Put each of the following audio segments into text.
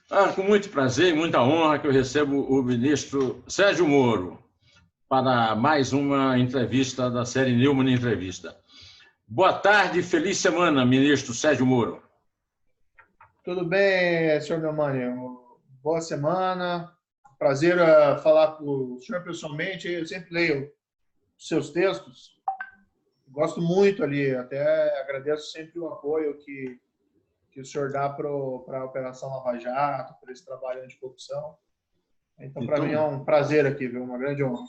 Com muito prazer e muita honra que eu recebo o ministro Sérgio Moro para mais uma entrevista da série Neumann Entrevista. Boa tarde, feliz semana, ministro Sérgio Moro. Tudo bem, senhor Neumann? Boa semana. Prazer falar com o senhor pessoalmente. Eu sempre leio os seus textos. Gosto muito ali. Até agradeço sempre o apoio que o senhor dá para a Operação Lava Jato, por esse trabalho anticorrupção. Então, para mim é um prazer aqui, viu? Uma grande honra.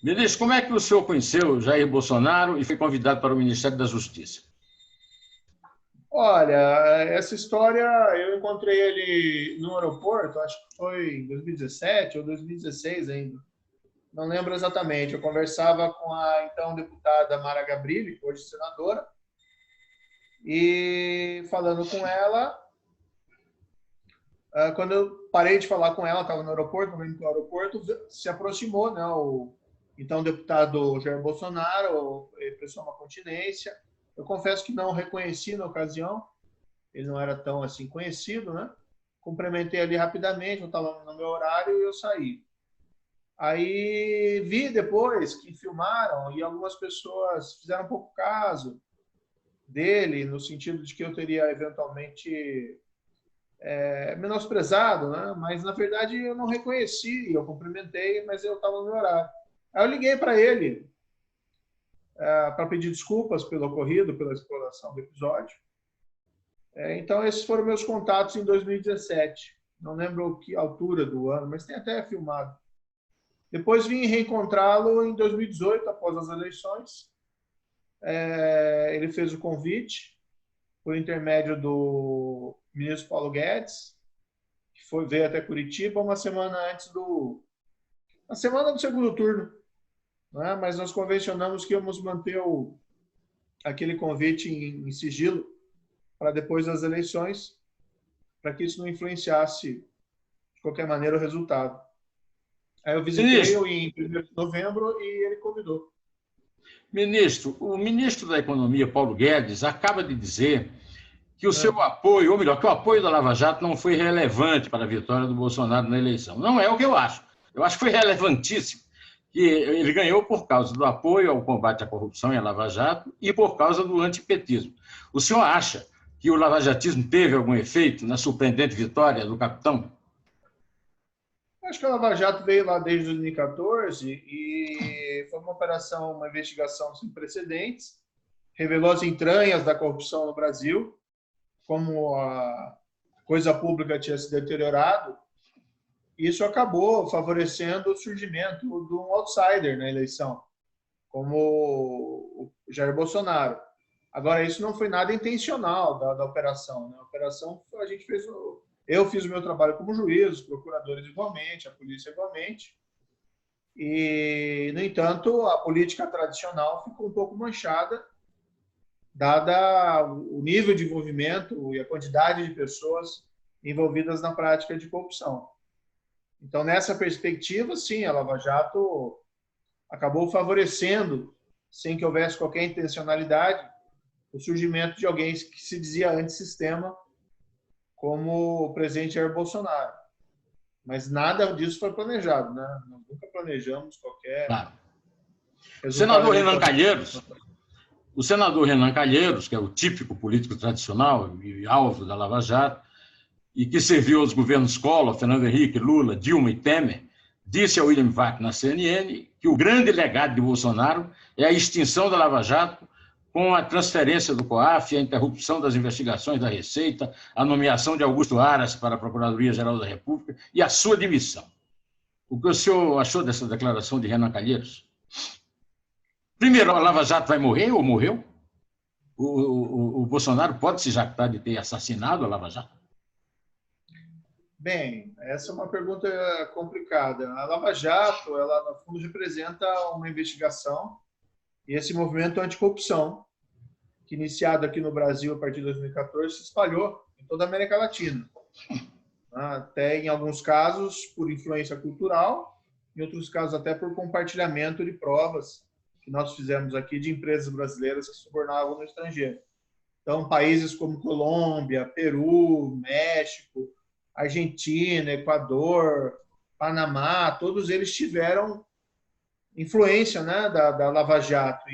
Ministro, como é que o senhor conheceu Jair Bolsonaro e foi convidado para o Ministério da Justiça? Olha, essa história eu encontrei ele no aeroporto, acho que foi em 2017 ou 2016 ainda. Não lembro exatamente. Eu conversava com a então deputada Mara Gabrilli, hoje senadora, e falando com ela, quando eu parei de falar com ela, estava no aeroporto, indo para o aeroporto, se aproximou, né, o então deputado Jair Bolsonaro, prestou uma continência. Eu confesso que não o reconheci na ocasião, ele não era tão assim conhecido, né? Cumprimentei ali rapidamente, eu estava no meu horário e eu saí. Aí vi depois que filmaram e algumas pessoas fizeram um pouco caso dele, no sentido de que eu teria eventualmente menosprezado, né? Mas na verdade eu não reconheci, eu cumprimentei, mas eu estava no meu horário. Aí eu liguei para ele para pedir desculpas pelo ocorrido, pela exploração do episódio. Então esses foram meus contatos em 2017. Não lembro que altura do ano, mas tem até filmado. Depois vim reencontrá-lo em 2018, após as eleições. Ele fez o convite, por intermédio do ministro Paulo Guedes, que veio até Curitiba uma semana antes na semana do segundo turno. Né? Mas nós convencionamos que íamos manter aquele convite em sigilo para depois das eleições, para que isso não influenciasse, de qualquer maneira, o resultado. Aí eu visitei-o em 1º de novembro e ele convidou. Ministro, o ministro da Economia, Paulo Guedes, acaba de dizer que o seu apoio, ou melhor, que o apoio da Lava Jato não foi relevante para a vitória do Bolsonaro na eleição. Não é o que eu acho. Eu acho que foi relevantíssimo. Que ele ganhou por causa do apoio ao combate à corrupção e à Lava Jato e por causa do antipetismo. O senhor acha que o lavajatismo teve algum efeito na surpreendente vitória do capitão? Acho que a Lava Jato veio lá desde 2014 e foi uma operação, uma investigação sem precedentes, revelou as entranhas da corrupção no Brasil, como a coisa pública tinha se deteriorado. Isso acabou favorecendo o surgimento de um outsider na eleição, como o Jair Bolsonaro. Agora, isso não foi nada intencional da operação. Né? A operação, a gente fez... Eu fiz o meu trabalho como juiz, os procuradores igualmente, a polícia igualmente. E, no entanto, a política tradicional ficou um pouco manchada, dada o nível de envolvimento e a quantidade de pessoas envolvidas na prática de corrupção. Então, nessa perspectiva, sim, a Lava Jato acabou favorecendo, sem que houvesse qualquer intencionalidade, o surgimento de alguém que se dizia antissistema, como o presidente Jair Bolsonaro. Mas nada disso foi planejado, né? Nós nunca planejamos qualquer resultado. O senador Renan Calheiros, que é o típico político tradicional e alvo da Lava Jato, e que serviu aos governos Collor, Fernando Henrique, Lula, Dilma e Temer, disse ao William Vac na CNN que o grande legado de Bolsonaro é a extinção da Lava Jato com a transferência do COAF, a interrupção das investigações da Receita, a nomeação de Augusto Aras para a Procuradoria-Geral da República e a sua demissão. O que o senhor achou dessa declaração de Renan Calheiros? Primeiro, a Lava Jato vai morrer ou morreu? O Bolsonaro pode se jactar de ter assassinado a Lava Jato? Bem, essa é uma pergunta complicada. A Lava Jato, ela, no fundo, representa uma investigação e esse movimento anticorrupção, que iniciado aqui no Brasil a partir de 2014, se espalhou em toda a América Latina. Até, em alguns casos, por influência cultural, em outros casos, até por compartilhamento de provas que nós fizemos aqui de empresas brasileiras que subornavam no estrangeiro. Então, países como Colômbia, Peru, México, Argentina, Equador, Panamá, todos eles tiveram influência, né, da Lava Jato.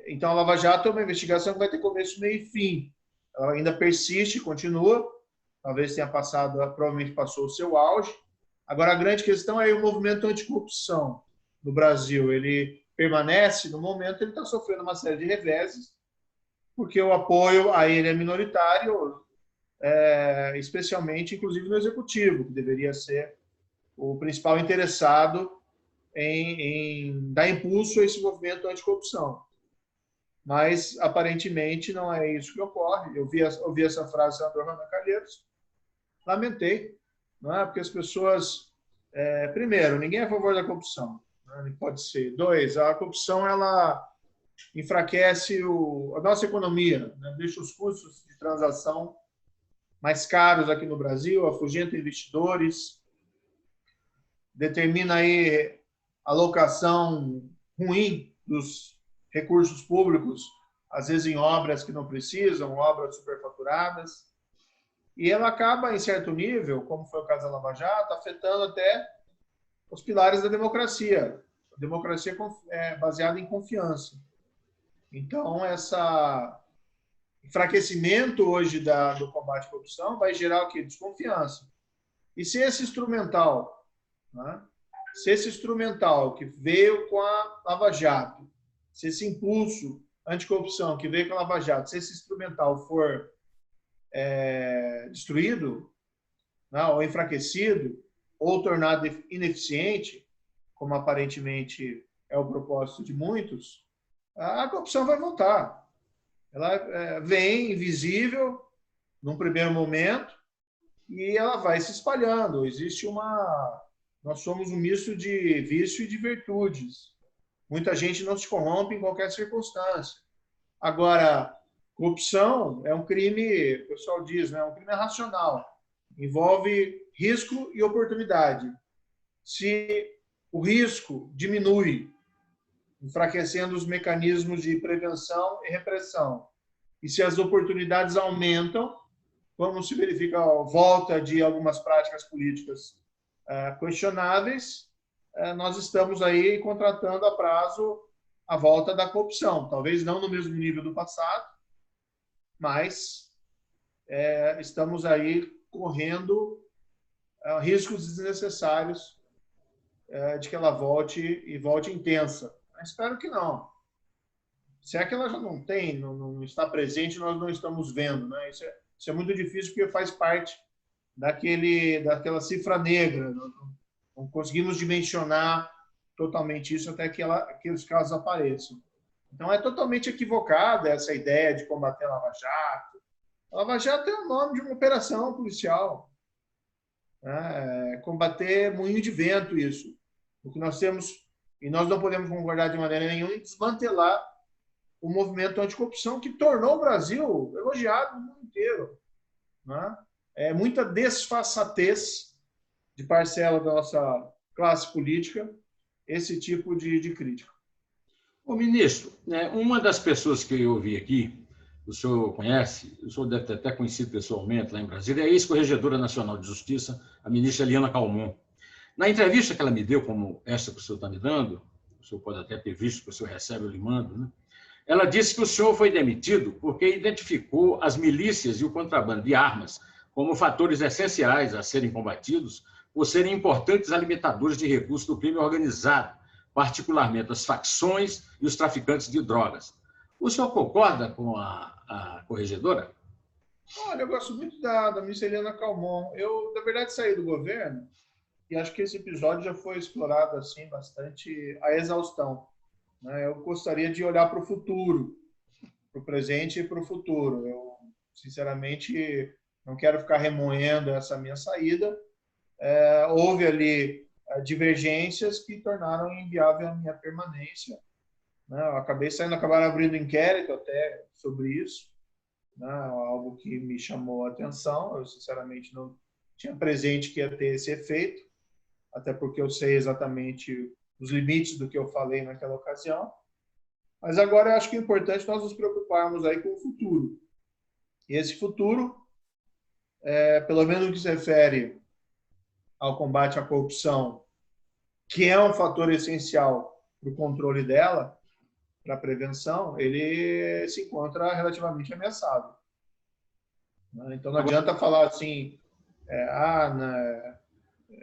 Então, a Lava Jato é uma investigação que vai ter começo, meio e fim. Ela ainda persiste, continua. Talvez tenha passado, provavelmente passou o seu auge. Agora, a grande questão é o movimento anticorrupção no Brasil. Ele permanece, no momento, ele está sofrendo uma série de reveses, porque o apoio a ele é minoritário, especialmente, inclusive, no Executivo, que deveria ser o principal interessado em dar impulso a esse movimento anticorrupção. Mas, aparentemente, não é isso que ocorre. Eu ouvi essa frase do senador Renan Calheiros, lamentei, não é? Porque as pessoas... primeiro, ninguém é a favor da corrupção, né? Pode ser. Dois, a corrupção ela enfraquece a nossa economia, né? Deixa os custos de transação mais caros aqui no Brasil, afugenta investidores, determina aí alocação ruim dos recursos públicos, às vezes em obras que não precisam, obras superfaturadas, e ela acaba, em certo nível, como foi o caso da Lava Jato, afetando até os pilares da democracia. A democracia é baseada em confiança. Então, esse enfraquecimento hoje do combate à corrupção vai gerar o quê? Desconfiança. E se esse instrumental, né? Se esse instrumental que veio com a Lava Jato, se esse impulso anticorrupção que veio com a Lava Jato, se esse instrumental for destruído, né, ou enfraquecido, ou tornado ineficiente, como aparentemente é o propósito de muitos, a corrupção vai voltar. Ela vem invisível num primeiro momento e ela vai se espalhando. Nós somos um misto de vício e de virtudes. Muita gente não se corrompe em qualquer circunstância. Agora, corrupção é um crime, o pessoal diz, né, é um crime racional. Envolve risco e oportunidade. Se o risco diminui, enfraquecendo os mecanismos de prevenção e repressão, e se as oportunidades aumentam, como se verifica a volta de algumas práticas políticas questionáveis, nós estamos aí contratando a prazo a volta da corrupção. Talvez não no mesmo nível do passado, mas estamos aí correndo riscos desnecessários de que ela volte e volte intensa. Mas espero que não. Se é que ela já não está presente, nós não estamos vendo, né? Isso é muito difícil porque faz parte daquela cifra negra. Não conseguimos dimensionar totalmente isso até que aqueles casos apareçam. Então, é totalmente equivocada essa ideia de combater a Lava Jato. A Lava Jato é o nome de uma operação policial. Combater moinho de vento, isso. O que nós temos, e nós não podemos concordar de maneira nenhuma, em desmantelar o movimento anticorrupção que tornou o Brasil elogiado no mundo inteiro. Muita desfaçatez de parcela da nossa classe política esse tipo de crítica. Ô, ministro, uma das pessoas que eu ouvi aqui, o senhor conhece, o senhor deve ter até conhecido pessoalmente lá em Brasília, é a ex-corregedora nacional de Justiça, a ministra Eliana Calmon. Na entrevista que ela me deu, como essa que o senhor está me dando, o senhor pode até ter visto, que o senhor recebe, eu lhe mando, né? Ela disse que o senhor foi demitido porque identificou as milícias e o contrabando de armas como fatores essenciais a serem combatidos por serem importantes alimentadores de recursos do crime organizado, particularmente as facções e os traficantes de drogas. O senhor concorda com a corregedora? Olha, eu gosto muito da ministra Eliana Calmon. Eu, na verdade, saí do governo e acho que esse episódio já foi explorado assim bastante à exaustão. Eu gostaria de olhar para o futuro, para o presente e para o futuro. Eu, sinceramente, não quero ficar remoendo essa minha saída. Houve ali divergências que tornaram inviável a minha permanência. Eu acabaram abrindo inquérito até sobre isso, algo que me chamou a atenção. Eu, sinceramente, não tinha presente que ia ter esse efeito, até porque eu sei exatamente os limites do que eu falei naquela ocasião. Mas agora eu acho que é importante nós nos preocuparmos aí com o futuro. E esse futuro pelo menos no que se refere ao combate à corrupção, que é um fator essencial para o controle dela, para a prevenção, ele se encontra relativamente ameaçado. Então, não adianta falar assim,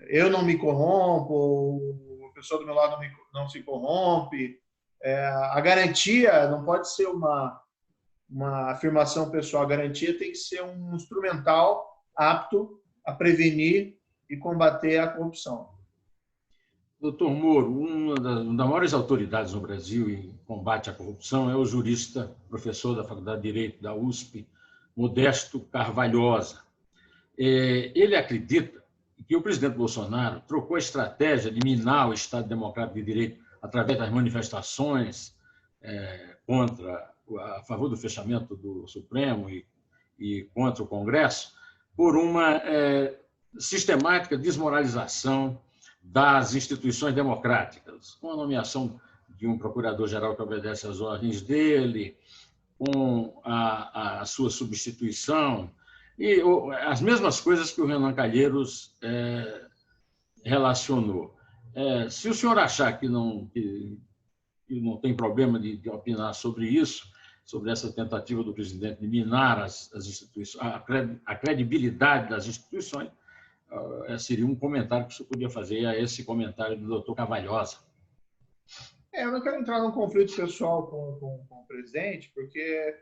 eu não me corrompo, a pessoa do meu lado não se corrompe. A garantia não pode ser uma afirmação pessoal. A garantia tem que ser um instrumental apto a prevenir e combater a corrupção. Doutor Moro, uma das maiores autoridades no Brasil em combate à corrupção é o jurista, professor da Faculdade de Direito da USP, Modesto Carvalhosa. Ele acredita que o presidente Bolsonaro trocou a estratégia de minar o Estado Democrático de Direito através das manifestações a favor do fechamento do Supremo e contra o Congresso, por uma sistemática desmoralização das instituições democráticas, com a nomeação de um procurador-geral que obedece às ordens dele, com a sua substituição, e as mesmas coisas que o Renan Calheiros relacionou. Se o senhor achar que não tem problema de opinar sobre isso, sobre essa tentativa do presidente de minar as instituições, a credibilidade das instituições, seria um comentário que o senhor podia fazer a esse comentário do doutor Carvalhosa. Eu não quero entrar num conflito pessoal com o presidente, porque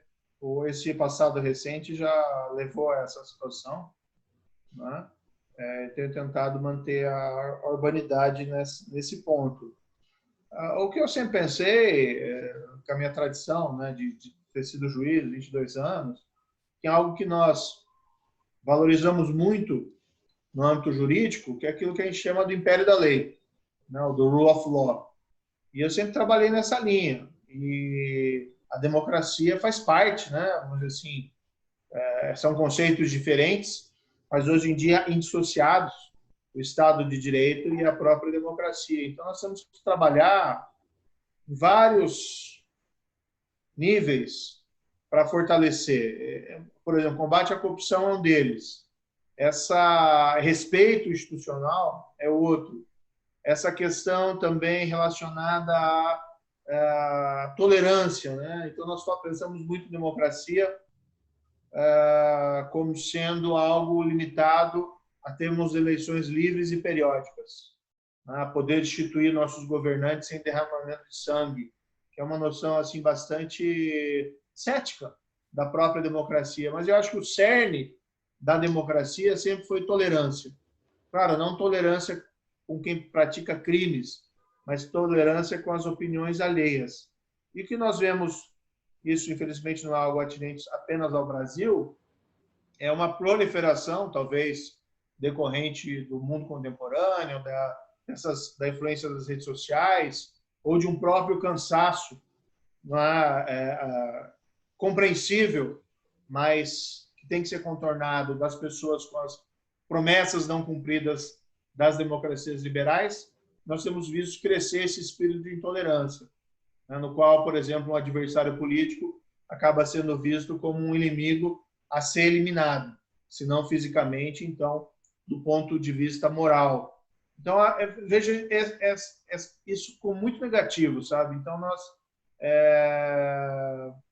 esse passado recente já levou a essa situação, né? Tenho tentado manter a urbanidade nesse ponto. O que eu sempre pensei, com a minha tradição, né, de ter sido juiz 22 anos, que é algo que nós valorizamos muito no âmbito jurídico, que é aquilo que a gente chama do império da lei, né, do rule of law. E eu sempre trabalhei nessa linha. E a democracia faz parte, né? Vamos dizer assim, são conceitos diferentes, mas hoje em dia indissociados, o Estado de Direito e a própria democracia. Então, nós temos que trabalhar em vários níveis para fortalecer. Por exemplo, combate à corrupção é um deles. Respeito institucional é outro. Essa questão também relacionada à tolerância, né? Então, nós pensamos muito em democracia como sendo algo limitado a termos eleições livres e periódicas, né? Poder instituir nossos governantes sem derramamento de sangue, que é uma noção assim bastante cética da própria democracia. Mas eu acho que o cerne da democracia sempre foi tolerância. Claro, não tolerância com quem pratica crimes, mas tolerância com as opiniões alheias. E que nós vemos, isso infelizmente não é algo atinente apenas ao Brasil, é uma proliferação, talvez decorrente do mundo contemporâneo, da influência das redes sociais, ou de um próprio cansaço compreensível, mas que tem que ser contornado das pessoas com as promessas não cumpridas das democracias liberais. Nós temos visto crescer esse espírito de intolerância, né, no qual, por exemplo, um adversário político acaba sendo visto como um inimigo a ser eliminado, se não fisicamente, então, do ponto de vista moral. Então, vejo isso como muito negativo, sabe? Então, nós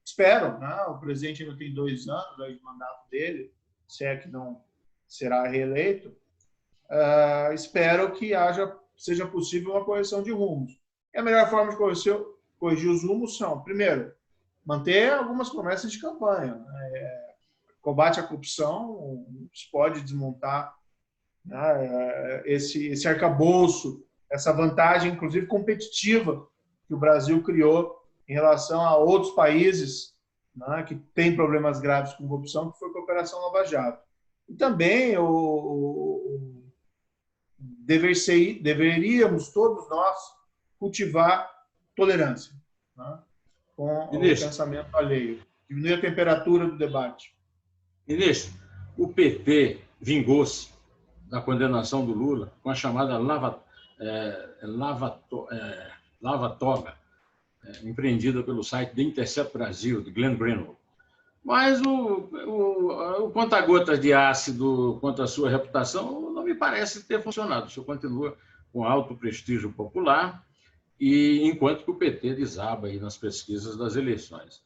espero, né, o presidente ainda tem 2 anos de mandato dele, se é que não será reeleito, espero que seja possível uma correção de rumos. E a melhor forma de corrigir os rumos são, primeiro, manter algumas promessas de campanha. Combate à corrupção, se pode desmontar, né, esse arcabouço, essa vantagem, inclusive competitiva, que o Brasil criou em relação a outros países, né, que têm problemas graves com corrupção, que foi a Operação Lava Jato. E também deveríamos todos nós cultivar tolerância, né, com o pensamento alheio, diminuir a temperatura do debate. Ministro, o PT vingou-se da condenação do Lula com a chamada lava-toga, empreendida pelo site The Intercept Brasil, de Glenn Greenwald. Mas o conta-gotas de ácido contra a sua reputação não me parece ter funcionado. O senhor continua com alto prestígio popular, e enquanto que o PT desaba aí nas pesquisas das eleições.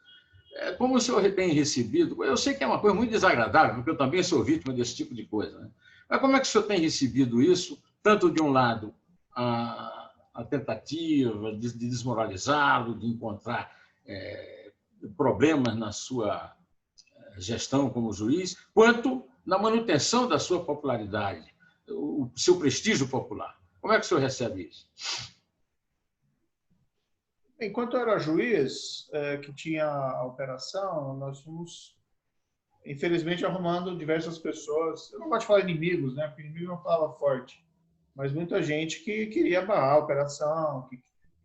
Como o senhor tem recebido, eu sei que é uma coisa muito desagradável, porque eu também sou vítima desse tipo de coisa, né? Mas como é que o senhor tem recebido isso, tanto de um lado a tentativa de desmoralizá-lo, de encontrar problemas na sua gestão como juiz, quanto na manutenção da sua popularidade, o seu prestígio popular? Como é que o senhor recebe isso? Enquanto eu era juiz, que tinha a operação, nós fomos, infelizmente, arrumando diversas pessoas. Eu não gosto de falar inimigos, né? Porque inimigo é uma palavra forte. Mas muita gente que queria barrar a operação.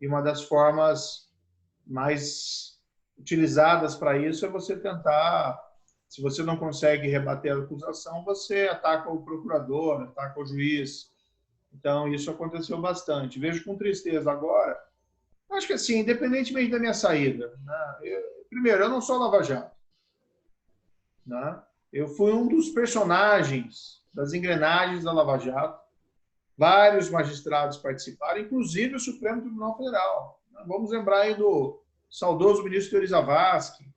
E uma das formas mais utilizadas para isso é você tentar, se você não consegue rebater a acusação, você ataca o procurador, ataca o juiz. Então, isso aconteceu bastante. Vejo com tristeza agora. Acho que assim, independentemente da minha saída, né? Primeiro, eu não sou Lava Jato, né? Eu fui um dos personagens das engrenagens da Lava Jato. Vários magistrados participaram, inclusive o Supremo Tribunal Federal. Vamos lembrar aí do saudoso ministro Teori Zavascki,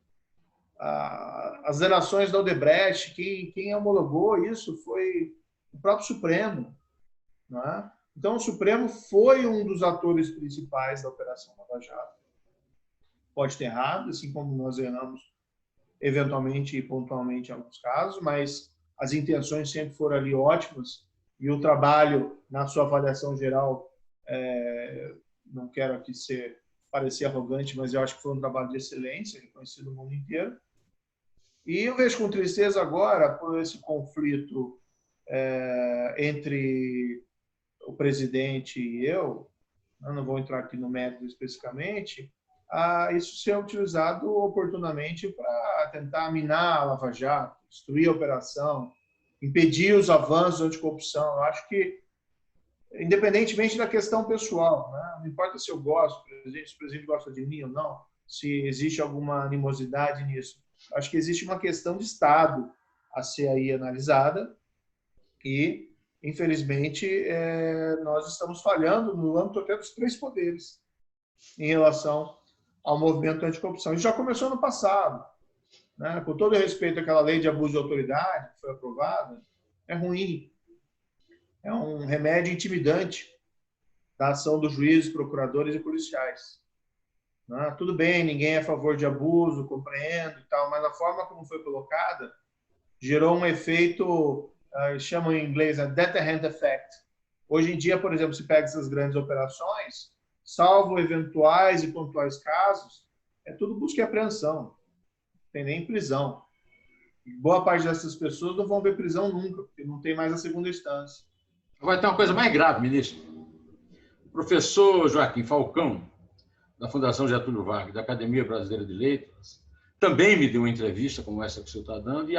as delações da Odebrecht, quem homologou isso foi o próprio Supremo, né? Então, o Supremo foi um dos atores principais da Operação Lava Jato. Pode ter errado, assim como nós erramos eventualmente e pontualmente em alguns casos, mas as intenções sempre foram ali ótimas e o trabalho, na sua avaliação geral, não quero aqui parecer arrogante, mas eu acho que foi um trabalho de excelência, reconhecido no mundo inteiro. E eu vejo com tristeza agora, por esse conflito entre o presidente e eu não vou entrar aqui no mérito especificamente, isso ser utilizado oportunamente para tentar minar a Lava Jato, destruir a operação, impedir os avanços anticorrupção. Eu acho que, independentemente da questão pessoal, né? Não importa se eu gosto do presidente, se o presidente gosta de mim ou não, se existe alguma animosidade nisso. Acho que existe uma questão de Estado a ser aí analisada e, infelizmente, nós estamos falhando no âmbito até dos três poderes em relação ao movimento anticorrupção. Isso já começou no passado, né? Com todo respeito àquela lei de abuso de autoridade que foi aprovada, é ruim. É um remédio intimidante da ação dos juízes, procuradores e policiais. Né? Tudo bem, ninguém é a favor de abuso, compreendo e tal, mas a forma como foi colocada gerou um efeito, chamam em inglês, deterrent effect. Hoje em dia, por exemplo, se pega essas grandes operações, salvo eventuais e pontuais casos, é tudo busca e apreensão. Não tem nem prisão. E boa parte dessas pessoas não vão ver prisão nunca, porque não tem mais a segunda instância. Agora tem uma coisa mais grave, ministro. O professor Joaquim Falcão, da Fundação Getúlio Vargas, da Academia Brasileira de Letras, também me deu uma entrevista como essa que o senhor está dando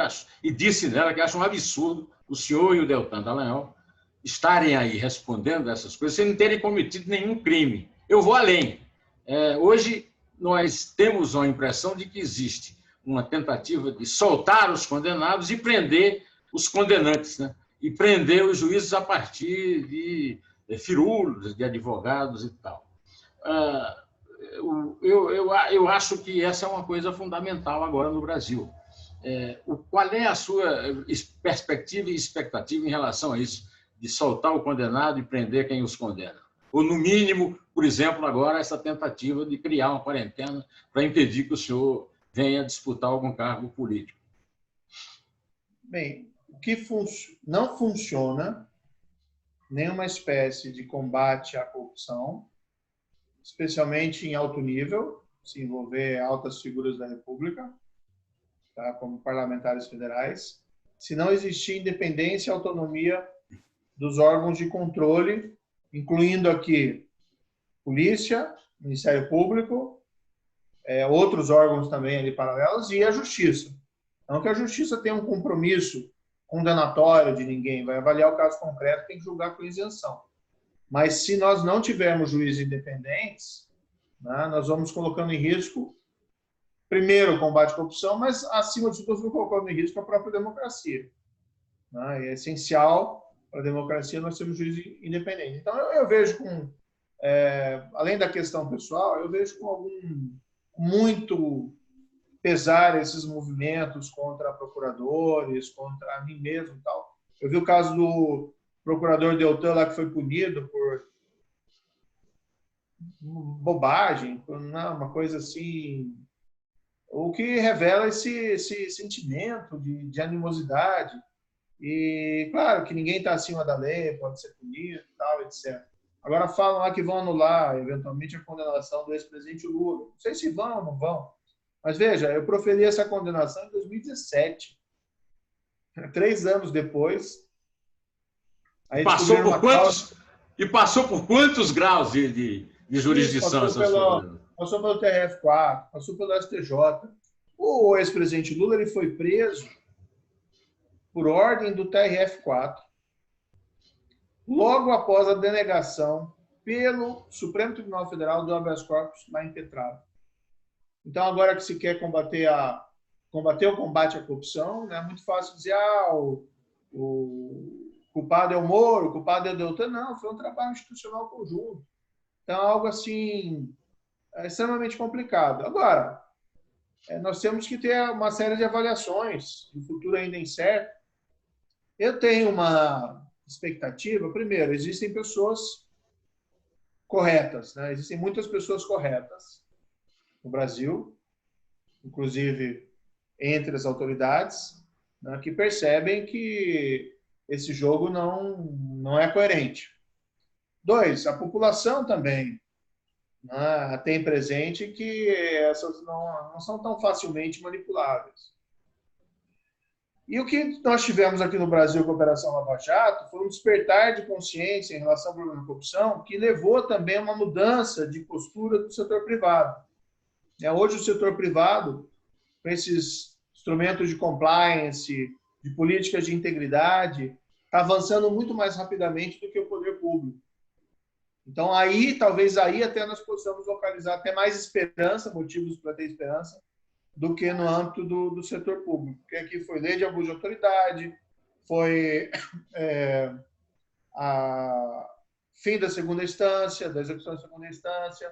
e disse nela que acha um absurdo o senhor e o Deltan Dallagnol estarem aí respondendo essas coisas sem terem cometido nenhum crime. Eu vou além. Hoje, nós temos a impressão de que existe uma tentativa de soltar os condenados e prender os condenantes, né? E prender os juízes a partir de firulos, de advogados e tal. Eu acho que essa é uma coisa fundamental agora no Brasil. Qual é a sua perspectiva e expectativa em relação a isso, de soltar o condenado e prender quem os condena? Ou, no mínimo, por exemplo, agora, essa tentativa de criar uma quarentena para impedir que o senhor venha disputar algum cargo político. Bem, o que não funciona nenhuma espécie de combate à corrupção, especialmente em alto nível, se envolver altas figuras da República, tá, como parlamentares federais, se não existir independência e autonomia dos órgãos de controle, incluindo aqui polícia, Ministério Público, outros órgãos também ali paralelos, e a Justiça. Não que a Justiça tenha um compromisso condenatório de ninguém, vai avaliar o caso concreto, tem que julgar com isenção. Mas se nós não tivermos juízes independentes, né, nós vamos colocando em risco primeiro, o combate à corrupção, mas, acima de tudo, colocando em risco a própria democracia. Né? É essencial para a democracia nós termos juiz independente. Então, eu vejo além da questão pessoal, eu vejo com muito pesar esses movimentos contra procuradores, contra mim mesmo e tal. Eu vi o caso do procurador Deltan lá, que foi punido por bobagem, por uma coisa assim, o que revela esse sentimento de animosidade. E, claro, que ninguém está acima da lei, pode ser punido, tal, etc. Agora falam lá que vão anular, eventualmente, a condenação do ex-presidente Lula. Não sei se vão ou não vão. Mas, veja, eu proferi essa condenação em 2017. 3 anos depois. Aí passou por quantos graus de jurisdição? Passou pelo TRF4, passou pelo STJ. O ex-presidente Lula ele foi preso por ordem do TRF4, logo após a denegação pelo Supremo Tribunal Federal do habeas corpus lá em Petralha. Então, agora que se quer combater o combate à corrupção, é muito fácil dizer o culpado é o Moro, o culpado é o Deltan. Não, foi um trabalho institucional conjunto. Então, algo assim extremamente complicado. Agora, nós temos que ter uma série de avaliações, o futuro ainda é incerto. Eu tenho uma expectativa. Primeiro, existem pessoas corretas, né? Existem muitas pessoas corretas no Brasil, inclusive entre as autoridades, né, que percebem que esse jogo não é coerente. 2, a população também, né, tem presente que essas não são tão facilmente manipuláveis. E o que nós tivemos aqui no Brasil com a Operação Lava Jato foi um despertar de consciência em relação ao problema da corrupção que levou também a uma mudança de postura do setor privado. Hoje, o setor privado, com esses instrumentos de compliance, de políticas de integridade, está avançando muito mais rapidamente do que o poder público. Então, talvez até nós possamos localizar até mais esperança, motivos para ter esperança, do que no âmbito do setor público. Porque aqui foi lei de abuso de autoridade, foi a fim da segunda instância, da execução da segunda instância,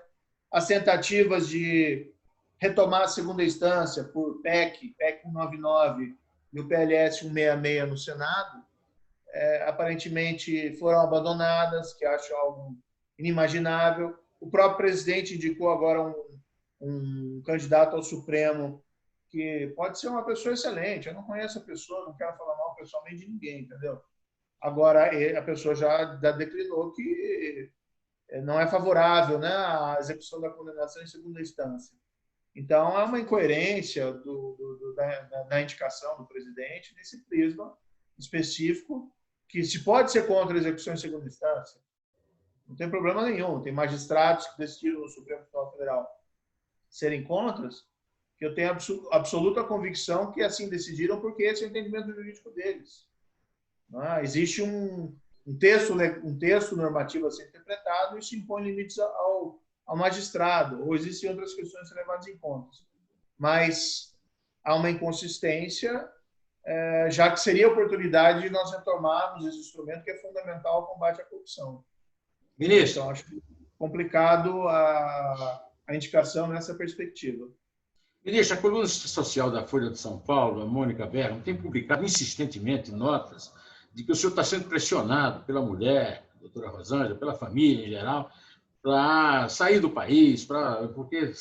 as tentativas de retomar a segunda instância por PEC 199 e o PLS 166 no Senado, aparentemente foram abandonadas, que acho algo inimaginável. O próprio presidente indicou agora um candidato ao Supremo que pode ser uma pessoa excelente. Eu não conheço a pessoa, não quero falar mal pessoalmente de ninguém, entendeu? Agora, a pessoa já declinou que não é favorável, né, à execução da condenação em segunda instância. Então, há uma incoerência da indicação do presidente nesse prisma específico, que se pode ser contra a execução em segunda instância, não tem problema nenhum. Tem magistrados que decidiram no Supremo Tribunal Federal serem contras, que eu tenho absoluta convicção que assim decidiram, porque esse é o entendimento jurídico deles. Existe um texto normativo a ser interpretado e isso impõe limites ao magistrado, ou existem outras questões a ser levadas em conta. Mas há uma inconsistência, já que seria a oportunidade de nós retomarmos esse instrumento que é fundamental ao combate à corrupção. Ministro. Então, acho complicado a indicação nessa perspectiva. Ministro, a coluna social da Folha de São Paulo, a Mônica Bergamo, tem publicado insistentemente notas de que o senhor está sendo pressionado pela mulher, a doutora Rosângela, pela família em geral, para sair do país, porque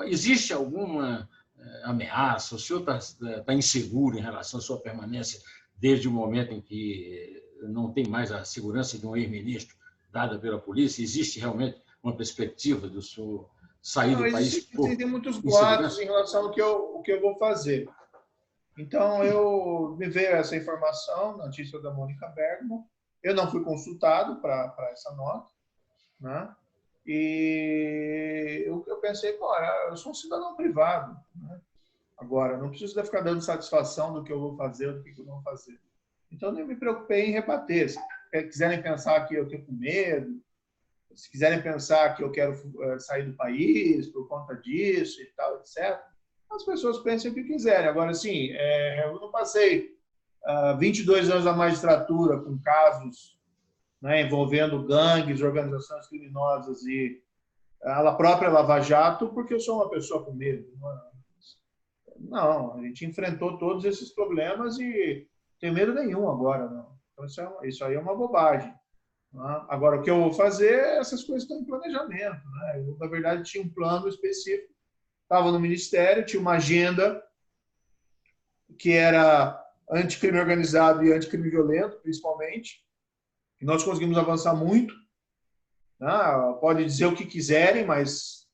existe alguma ameaça, o senhor está inseguro em relação à sua permanência desde o momento em que não tem mais a segurança de um ex-ministro dada pela polícia? Existe realmente uma perspectiva do senhor sair do país? Existem muitos boatos em relação ao que eu vou fazer. Então, me veio essa informação, notícia da Mônica Bergamo. Eu não fui consultado para essa nota, né? E eu pensei, eu sou um cidadão privado, né? Agora, não preciso ficar dando satisfação do que eu vou fazer, do que eu não vou fazer. Então, eu me preocupei em rebater. Se quiserem pensar que eu estou com medo, Se quiserem pensar que eu quero sair do país por conta disso e tal, etc., as pessoas pensem o que quiserem. Agora, assim, eu não passei 22 anos na magistratura com casos, né, envolvendo gangues, organizações criminosas e a própria Lava Jato, porque eu sou uma pessoa com medo. Não, a gente enfrentou todos esses problemas e não tenho medo nenhum agora. Não. Então, isso aí é uma bobagem. Agora, o que eu vou fazer, essas coisas estão em planejamento. Né? Eu, na verdade, tinha um plano específico, estava no Ministério, tinha uma agenda que era anticrime organizado e anticrime violento, principalmente, e nós conseguimos avançar muito. Né? Pode dizer o que quiserem, mas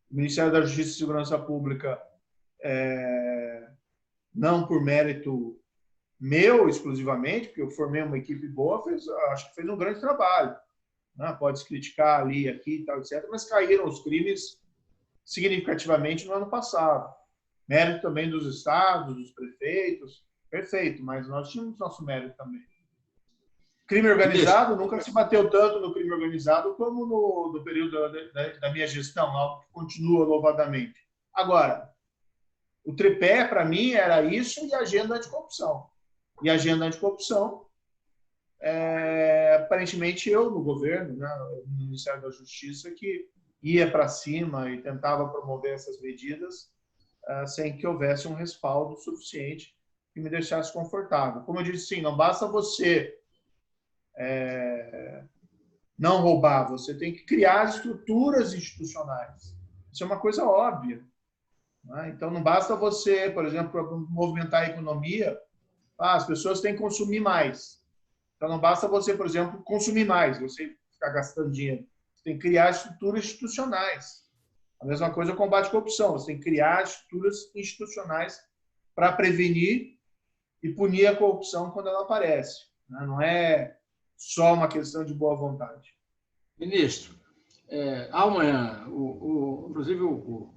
o Ministério da Justiça e Segurança Pública, não por mérito meu exclusivamente, porque eu formei uma equipe boa, acho que fez um grande trabalho. Né? Pode se criticar ali, aqui e tal, etc., mas caíram os crimes significativamente no ano passado. Mérito também dos estados, dos prefeitos, perfeito, mas nós tínhamos nosso mérito também. Crime organizado, nunca se bateu tanto no crime organizado como no período da minha gestão, algo que continua louvadamente. Agora, o tripé, para mim, era isso e a agenda anticorrupção. E a agenda anticorrupção, aparentemente eu no governo, né, no Ministério da Justiça, que ia para cima e tentava promover essas medidas sem que houvesse um respaldo suficiente que me deixasse confortável. Como eu disse, sim, não basta você não roubar, você tem que criar estruturas institucionais. Isso é uma coisa óbvia. Né? Então, não basta você, por exemplo, movimentar a economia, as pessoas têm que consumir mais. Então, não basta você, por exemplo, consumir mais, você ficar gastando dinheiro. Você tem que criar estruturas institucionais. A mesma coisa é o combate à corrupção. Você tem que criar estruturas institucionais para prevenir e punir a corrupção quando ela aparece. Não é só uma questão de boa vontade. Ministro, há inclusive o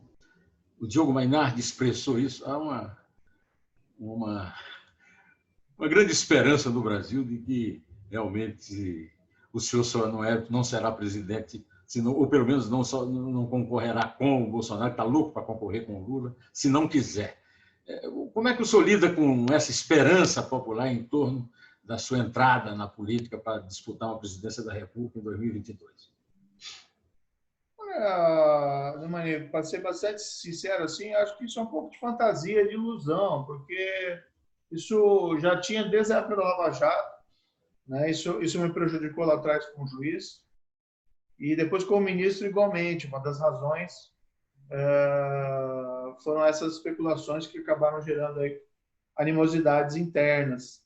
Diogo Mainardi expressou isso, há uma grande esperança no Brasil de que realmente o senhor só não será presidente, ou pelo menos não concorrerá com o Bolsonaro, que está louco para concorrer com o Lula, se não quiser. Como é que o senhor lida com essa esperança popular em torno da sua entrada na política para disputar uma presidência da República em 2022? Para ser bastante sincero, assim, acho que isso é um pouco de fantasia, de ilusão, porque isso já tinha desde a época da Lava Jato, né? Isso me prejudicou lá atrás como juiz, e depois como ministro igualmente. Uma das razões foram essas especulações que acabaram gerando aí animosidades internas.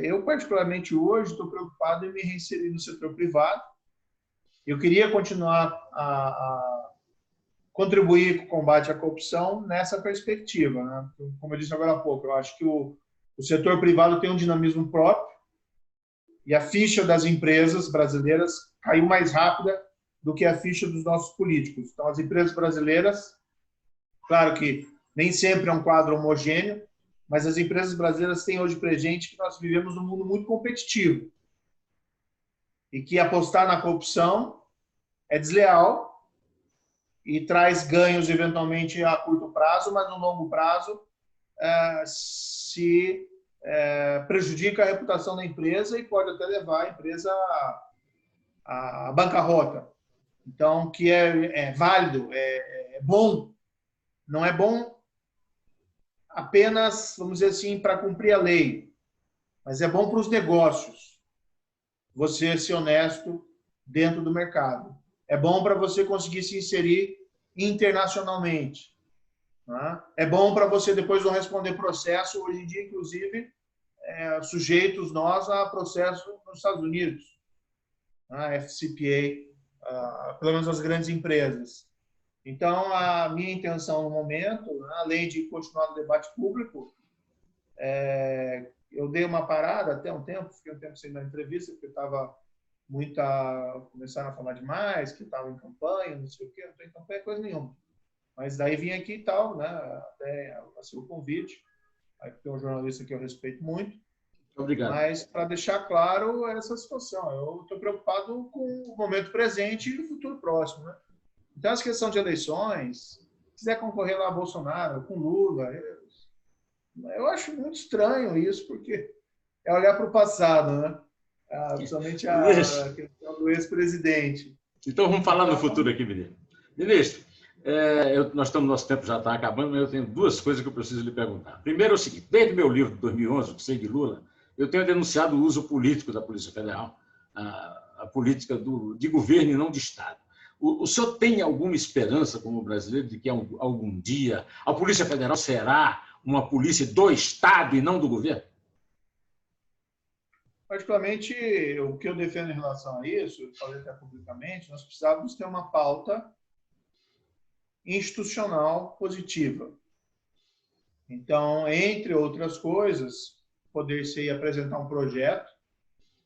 Eu, particularmente hoje, estou preocupado em me reinserir no setor privado. Eu queria continuar a contribuir com o combate à corrupção nessa perspectiva. Né? Como eu disse agora há pouco, eu acho que o setor privado tem um dinamismo próprio e a ficha das empresas brasileiras caiu mais rápida do que a ficha dos nossos políticos. Então, as empresas brasileiras, claro que nem sempre é um quadro homogêneo, mas as empresas brasileiras têm hoje presente que nós vivemos num mundo muito competitivo e que apostar na corrupção é desleal e traz ganhos eventualmente a curto prazo, mas no longo prazo se prejudica a reputação da empresa e pode até levar a empresa à bancarrota. Então, que é válido, é bom, não é bom apenas, vamos dizer assim, para cumprir a lei, mas é bom para os negócios, você ser honesto dentro do mercado. É bom para você conseguir se inserir internacionalmente. Né? É bom para você depois não responder processo, hoje em dia, inclusive, sujeitos nós a processo nos Estados Unidos, a FCPA, pelo menos as grandes empresas. Então, a minha intenção no momento, além de continuar no debate público, eu dei uma parada até um tempo, fiquei um tempo sem dar entrevista, porque estava começaram a falar demais, que estava em campanha, não sei o quê, não estou em campanha, coisa nenhuma. Mas daí vim aqui e tal, né, até o convite, aí tem um jornalista que eu respeito muito, Obrigado. Mas para deixar claro essa situação, eu estou preocupado com o momento presente e o futuro próximo, né? Então, essa questão de eleições, se quiser concorrer lá Bolsonaro com Lula, eu acho muito estranho isso, porque é olhar para o passado, né? Principalmente a questão do ex-presidente. Então, vamos falar no futuro aqui, ministro. Ministro, nosso tempo já está acabando, mas eu tenho duas coisas que eu preciso lhe perguntar. Primeiro é o seguinte, desde meu livro de 2011, O que Sei de Lula, eu tenho denunciado o uso político da Polícia Federal, a política de governo e não de Estado. O senhor tem alguma esperança, como brasileiro, de que algum dia a Polícia Federal será uma polícia do Estado e não do governo? Particularmente, o que eu defendo em relação a isso, eu falei até publicamente, nós precisávamos ter uma pauta institucional positiva. Então, entre outras coisas, poder-se apresentar um projeto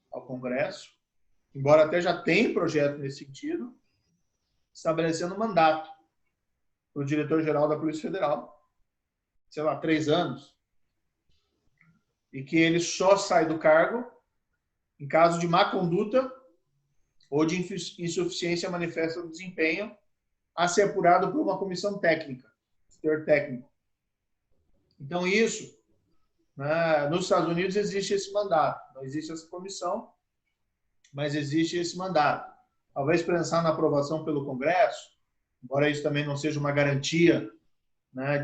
ao Congresso, embora até já tenha projeto nesse sentido, estabelecendo um mandato para o diretor-geral da Polícia Federal, sei lá, 3 anos, e que ele só sai do cargo em caso de má conduta ou de insuficiência manifesta do desempenho, a ser apurado por uma comissão técnica, setor técnico. Então, isso, né, nos Estados Unidos existe esse mandato, não existe essa comissão, mas existe esse mandato. Talvez pensar na aprovação pelo Congresso, embora isso também não seja uma garantia, né,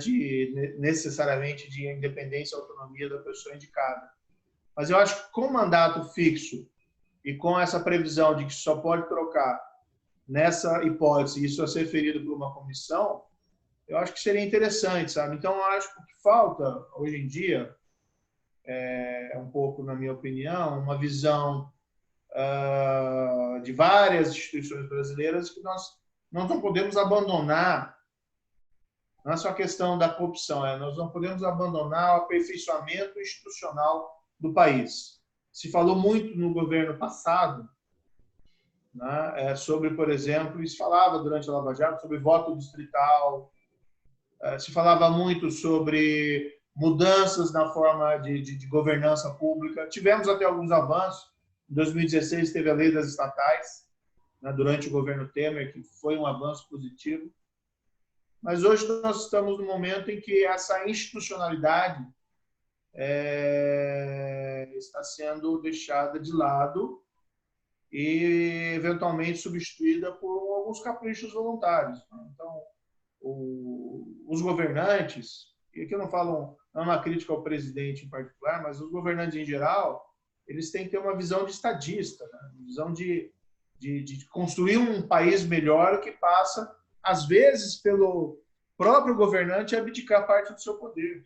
necessariamente de independência e autonomia da pessoa indicada. Mas eu acho que com mandato fixo e com essa previsão de que só pode trocar nessa hipótese, isso a ser ferido por uma comissão, eu acho que seria interessante, sabe? Então, eu acho que o que falta hoje em dia um pouco, na minha opinião, uma visão de várias instituições brasileiras que nós não podemos abandonar. Não é só a questão da corrupção, nós não podemos abandonar o aperfeiçoamento institucional do país. Se falou muito no governo passado, né, sobre, por exemplo, se falava durante a Lava Jato sobre voto distrital, se falava muito sobre mudanças na forma de governança pública. Tivemos até alguns avanços. Em 2016 teve a lei das estatais, né, durante o governo Temer, que foi um avanço positivo. Mas hoje nós estamos no momento em que essa institucionalidade está sendo deixada de lado e eventualmente substituída por alguns caprichos voluntários. Então, os governantes, e aqui eu não falo, não é uma crítica ao presidente em particular, mas os governantes em geral, eles têm que ter uma visão de estadista, né? Uma visão de construir um país melhor que passa, às vezes, pelo próprio governante abdicar parte do seu poder.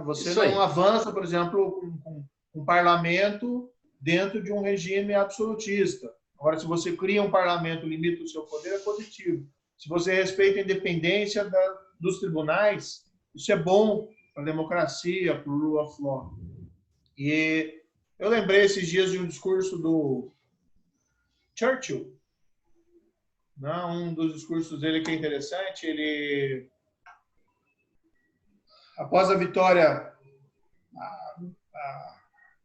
Você não avança, por exemplo, com um parlamento dentro de um regime absolutista. Agora, se você cria um parlamento e limita o seu poder, é positivo. Se você respeita a independência dos tribunais, isso é bom para a democracia, para o rule of law. E eu lembrei esses dias de um discurso do Churchill, né? Um dos discursos dele que é interessante, ele, após a vitória,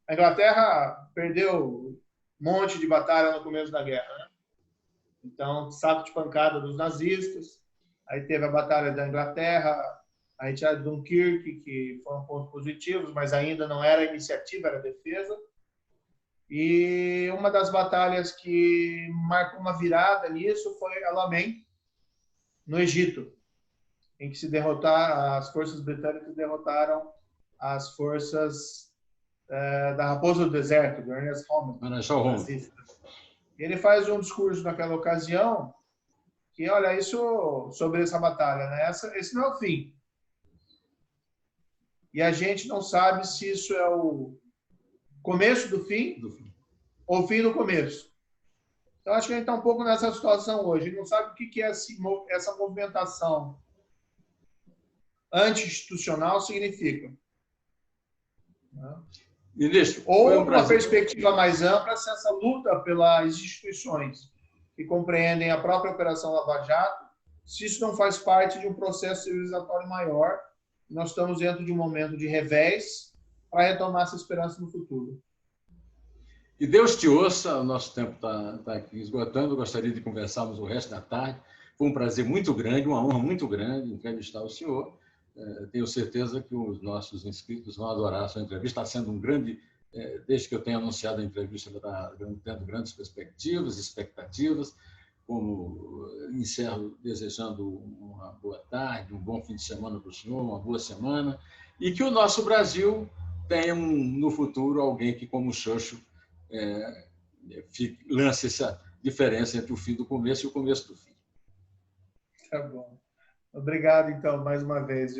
a Inglaterra perdeu um monte de batalha no começo da guerra, né? Então, saco de pancada dos nazistas, aí teve a batalha da Inglaterra, a retirada de Dunkirk, que foram pontos positivos, mas ainda não era iniciativa, era defesa. E uma das batalhas que marcou uma virada nisso foi Alamein, no Egito, em que as forças britânicas derrotaram as forças da Raposa do Deserto, do Ernest Rommel. Ele faz um discurso naquela ocasião que, olha, isso sobre essa batalha, né? Esse não é o fim. E a gente não sabe se isso é o começo do fim ou o fim do começo. Então, acho que a gente está um pouco nessa situação hoje. A gente não sabe o que essa movimentação anti-institucional significa. Ministro, ou uma perspectiva mais ampla, se essa luta pelas instituições que compreendem a própria Operação Lava Jato, se isso não faz parte de um processo civilizatório maior. Nós estamos dentro de um momento de revés para retomar essa esperança no futuro. E Deus te ouça, o nosso tempo está aqui esgotando, eu gostaria de conversarmos o resto da tarde. Foi um prazer muito grande, uma honra muito grande entrevistar o senhor. Tenho certeza que os nossos inscritos vão adorar a sua entrevista. Está sendo um grande, desde que eu tenho anunciado a entrevista, está tendo grandes perspectivas, expectativas. Como encerro desejando uma boa tarde, um bom fim de semana para o senhor, uma boa semana, e que o nosso Brasil tenha no futuro alguém que, como o Xoxo, lance essa diferença entre o fim do começo e o começo do fim. Tá bom. Obrigado, então, mais uma vez.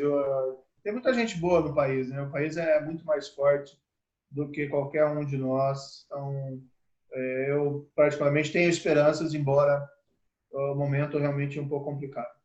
Tem muita gente boa no país, né? O país é muito mais forte do que qualquer um de nós. Então, eu, particularmente, tenho esperanças, embora o momento realmente é um pouco complicado.